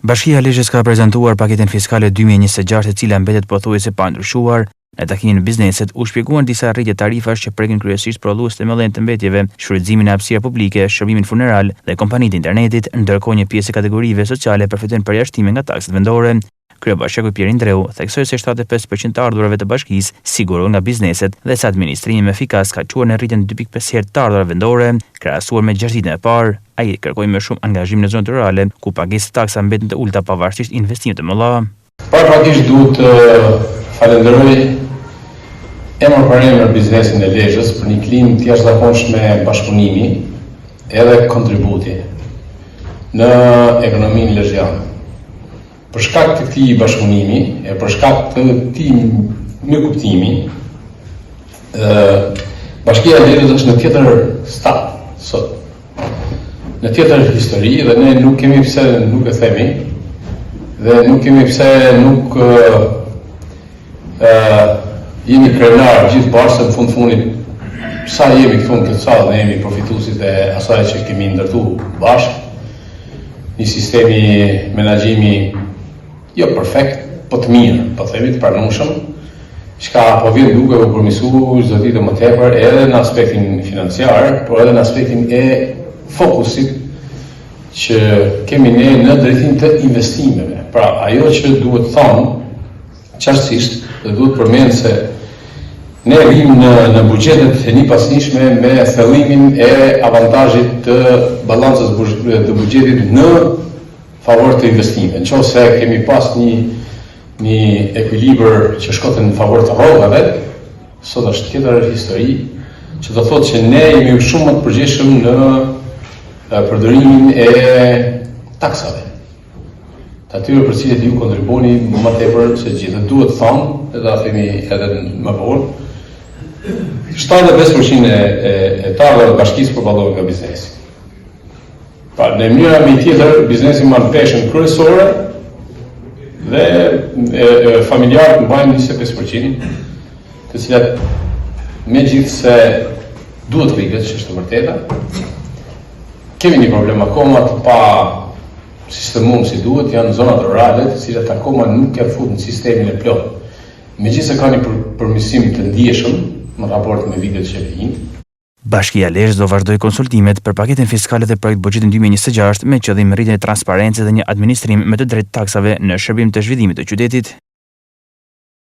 Bashkia e Lezhës ka prezantuar paketin fiskale 2026, e cila mbetet pothuajse pa ndryshuar. Në takimin e bizneset u shpjeguan disa rritje tarifash që prekin kryesisht prodhues të mëdhenj të mbetjeve, shfrytëzimin e hapësirave publike, shërbimin funeral dhe kompanitë e internetit, ndërkohë një pjesë e kategorive sociale përfitojnë përjashtime nga takset vendore. Kryebashkiaku Pierre Indreu theksoi se 75% të ardhurave të bashkisë sigurohen nga bizneset dhe se administrimi efikas ka çuar në rritjen 2.5 herë të ardhurave vendore, krahasuar me 6 ditën e parë. Ai kërkoi më shumë angazhim në zonat rurale, ku pagesat e taksa mbeten të ulta pavarësisht investimeve të mëdha. Paraprakisht duhet të falenderoj emër për emër biznesin e Lezhës për një klimë të jashtëzakonshme bashkëpunimi edhe kontributi në ekonominë lezhëiane. Për shkak të këtij bashkëpunimi e për shkak të këtij mirëkuptimi, Bashkia e Lezhës është në tjetër stad sot, në tjetër histori, dhe ne nuk kemi pse nuk e themi, dhe nuk kemi pse nuk jemi krenar gjithë bashkë, se në fund fundit sa jemi këtu në këtë sallë dhe jemi profituesit e asaj që kemi ndërtu bashkë, një sistemi menaxhimi jo perfekt, po të mirë, po themi të pranueshëm, çka po vjen duke u përmirësuar çdo ditë më tepër edhe në aspektin financiar, por edhe në aspektin e fokusit që kemi ne në drejtim të investimeve. Pra, ajo që duhet thonë qartësisht dhe duhet përmend se ne rrim në buxhetet e njëpasnishme me thellimin e avantazhit të ballancës të buxhetit në favor të investimeve. Nëse kemi pas një ekuilibër që shkote në favor të rrogave, sot është tjetër histori, që do thotë që ne jemi shumë më të përgjegjshëm në përdorimin e taksave. Të atyre për cilët ju kontribuoni më tepër se gjithë. Duhet thonë, dhe ta themi edhe më vonë, 75% e të ardhurave të bashkisë përballohen nga biznesi. Pra, në mënyra më tjetër, biznesi marr peshën kryesore dhe familjarët mbajnë 25%, të cilat megjithse duhet rritet, që është e vërteta, kemi një problem akoma të pa sistemuar si duhet, janë zonat rurale, të cilat akoma nuk janë futur në sistemin e plot. Megjithse ka një përmirësim të ndjeshëm në raport me vitet që vijnë. Bashkia e Lezhës do vazhdojë konsultimet për paketin fiskale dhe projekt buxhetin 2026 me qëllim rritjen e transparencës dhe një administrim me të drejtë taksave në shërbim të zhvillimit të qytetit.